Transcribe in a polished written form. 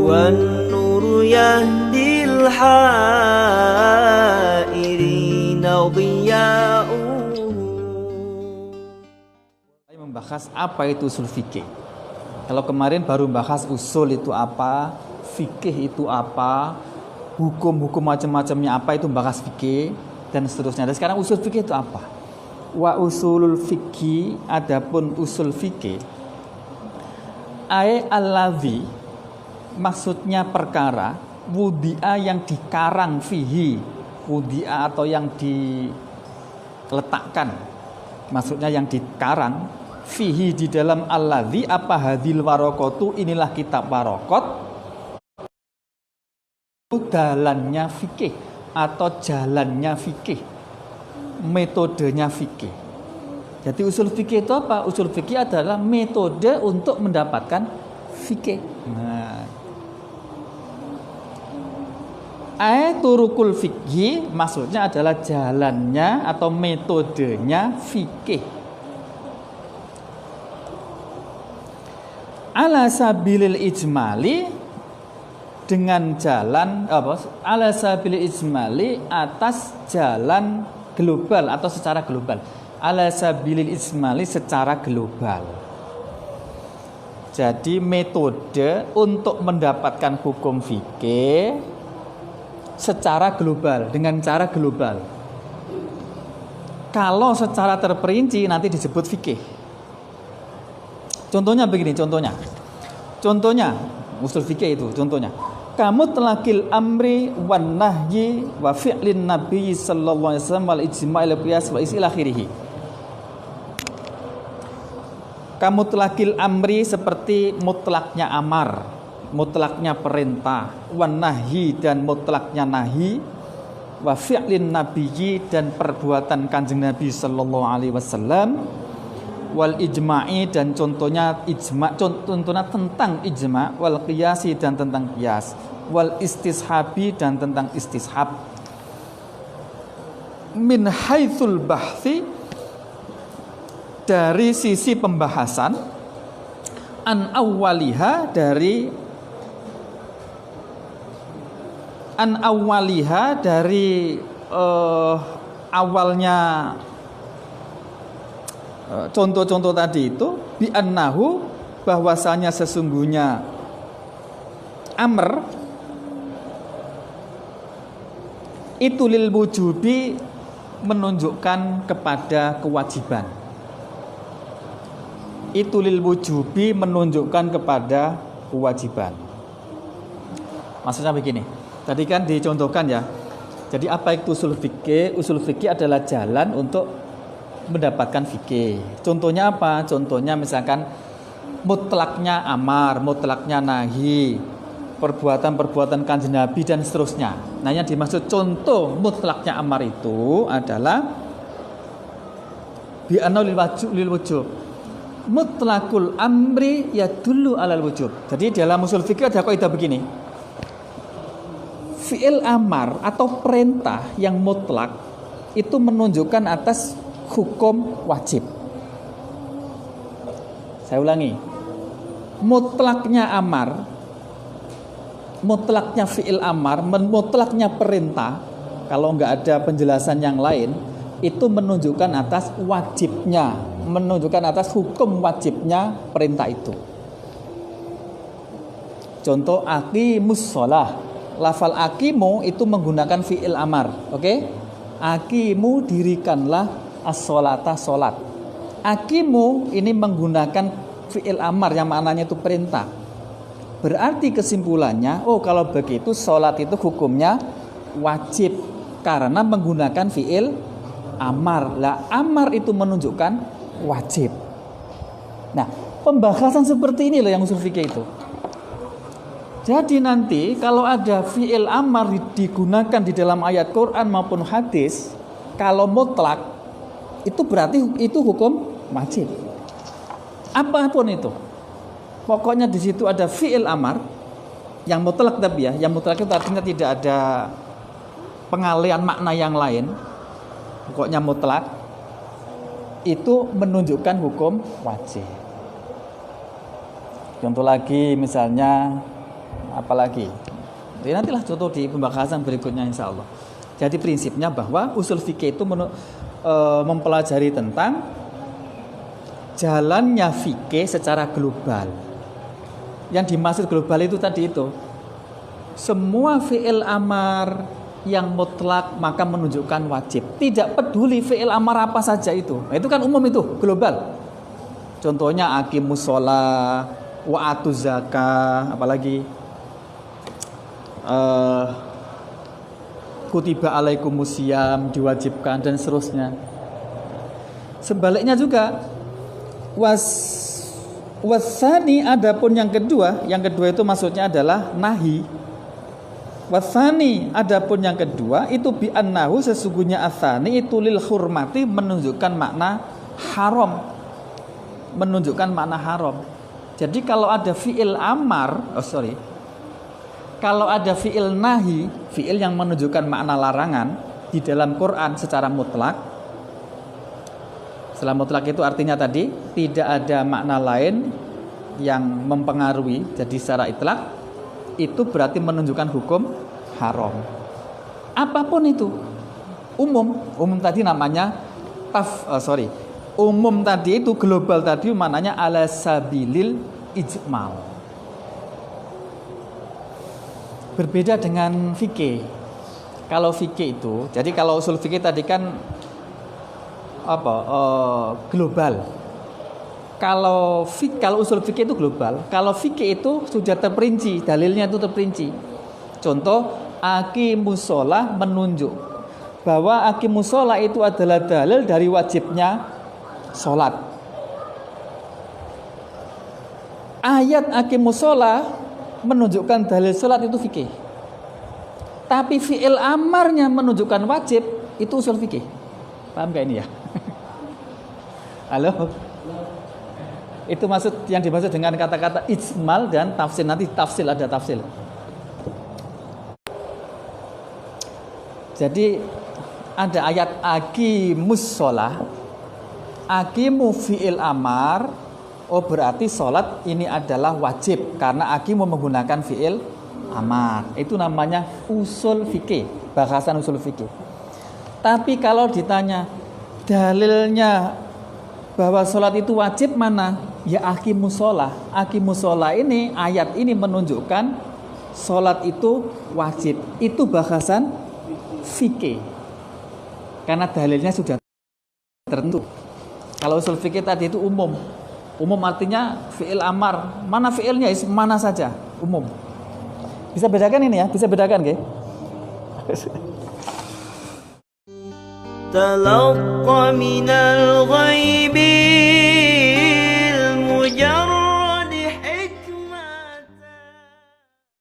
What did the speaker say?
والنور يهدي الحائرين ضياؤه. Membahas apa itu usul fikih. Kalau kemarin baru bahas usul itu apa, fikih itu apa, hukum-hukum macam-macamnya apa, itu bahas fikih dan seterusnya. Dan sekarang usul fikih itu apa? Wa usulul fikih, adapun usul fikih, ay allazi, maksudnya perkara, wudi'a yang dikarang, fihi, wudi'a atau yang diletakkan, maksudnya yang dikarang, fihi di dalam allazi, apa hadil warokotu, inilah kitab warokot, jalannya fikih atau jalannya fikih, metodenya fikih. Jadi usul fikih itu apa? Usul fikih adalah metode untuk mendapatkan fikih. Turukul fikih maksudnya adalah jalannya atau metodenya fikih. Ala sabilil ijmali, dengan jalan apa? Ala sabilil ijmali, atas jalan global atau secara global. Ala sabilil ijmali, secara global. Jadi metode untuk mendapatkan hukum fikih secara global, dengan cara global. Kalau secara terperinci nanti disebut fikih. Contohnya begini, contohnya usul fikih itu contohnya. Kamu telakil amri wan nahyi wa fi'lin nabi sallallahu alaihi wasallam wal ijma'il qiyas wa ila akhirih. Kamu telakil amri seperti mutlaknya amar, mutlaknya perintah, wan nahyi dan mutlaknya nahi, wa fi'lin nabiyyi dan perbuatan Kanjeng Nabi sallallahu alaihi wasallam, wal ijma'i dan contohnya ijma', contohnya tentang ijma', wal qiyasi dan tentang qiyas, wal istishabi dan tentang istishab. Min haitsul bahthi, dari sisi pembahasan, an awwaliha, dari awalnya contoh-contoh tadi itu, bi annahu, bahwasanya sesungguhnya amr itu lil wujubi, menunjukkan kepada kewajiban. Itu lil wujubi, menunjukkan kepada kewajiban. Maksudnya begini, tadi kan dicontohkan ya. Jadi apa itu usul fikih? Usul fikih adalah jalan untuk mendapatkan fikih. Contohnya apa? Contohnya misalkan mutlaknya amar, mutlaknya nahi, perbuatan-perbuatan Kanjeng Nabi dan seterusnya. Nah, yang dimaksud contoh mutlaknya amar itu adalah bi anna lil wujub. Mutlakul amri yadullu alal wujub. Jadi dalam usul fikih ada kaidah begini. Fi'il amar atau perintah yang mutlak itu menunjukkan atas hukum wajib. Saya ulangi. Mutlaknya amar, mutlaknya fi'il amar, mutlaknya perintah, kalau enggak ada penjelasan yang lain, itu menunjukkan atas wajibnya, menunjukkan atas hukum wajibnya perintah itu. Contoh aqimus shalah. Lafal aqimu itu menggunakan fi'il amar, oke? Aqimu, dirikanlah as-sholata, sholat. Aqimu ini menggunakan fi'il amar yang maknanya itu perintah. Berarti kesimpulannya, oh kalau begitu sholat itu hukumnya wajib karena menggunakan fi'il amar. Lah amar itu menunjukkan wajib. Nah, pembahasan seperti ini loh yang usul fikih itu. Jadi nanti kalau ada fi'il amar digunakan di dalam ayat Quran maupun hadis, kalau mutlak itu berarti itu hukum wajib. Apapun itu. Pokoknya di situ ada fi'il amar yang mutlak, tapi ya, yang mutlak itu artinya tidak ada pengalian makna yang lain. Pokoknya mutlak itu menunjukkan hukum wajib. Contoh lagi misalnya Apalagi nantilah contoh di pembahasan berikutnya insya Allah. Jadi prinsipnya bahwa usul fikih itu mempelajari tentang jalannya fikih secara global. Yang dimaksud global itu tadi itu semua fi'il amar yang mutlak maka menunjukkan wajib. Tidak peduli fi'il amar apa saja itu. Nah, itu kan umum, itu global. Contohnya aqimus shalah, wa atuz zakah, apalagi kutiba alaikumusiyam, diwajibkan, dan seterusnya. Sebaliknya juga wasani, adapun yang kedua itu maksudnya adalah nahi. Wasani, adapun yang kedua itu bi annahu, sesungguhnya asani itu lil hurmati, menunjukkan makna haram. Jadi kalau ada fi'il amar, kalau ada fi'il nahi, fi'il yang menunjukkan makna larangan di dalam Quran secara mutlak. Secara mutlak itu artinya tadi tidak ada makna lain yang mempengaruhi, jadi secara itlak itu berarti menunjukkan hukum haram. Apapun itu, umum tadi namanya umum tadi itu global tadi maknanya ala sabilil ijmal. Berbeda dengan fikih. Kalau fikih itu, jadi kalau usul fikih tadi kan global. Kalau usul fikih itu global, kalau fikih itu sudah terperinci, dalilnya itu terperinci. Contoh, aqimus shalah menunjuk bahwa aqimus shalah itu adalah dalil dari wajibnya sholat. Ayat aqimus shalah menunjukkan dalil sholat itu fikih. Tapi fi'il amarnya menunjukkan wajib, itu usul fikih. Paham gak ini ya? Halo? Itu yang dimaksud dengan kata-kata ijmal dan tafsir. Nanti ada tafsir. Jadi ada ayat aqimus shalah. Aqimu fi'il amar, berarti sholat ini adalah wajib karena aqimu menggunakan fi'il amar. Itu namanya usul fikih, bahasan usul fikih. Tapi kalau ditanya dalilnya bahwa sholat itu wajib mana? Ya aqimus shalah. Aqimus shalah ini, ayat ini menunjukkan sholat itu wajib. Itu bahasan fikih karena dalilnya sudah tertentu. Kalau usul fikih tadi itu umum. Umum artinya fi'il amar. Mana fi'ilnya? Mana saja. Umum. Bisa bedakan ini ya? Bisa bedakan nggih? تلقى من الغيب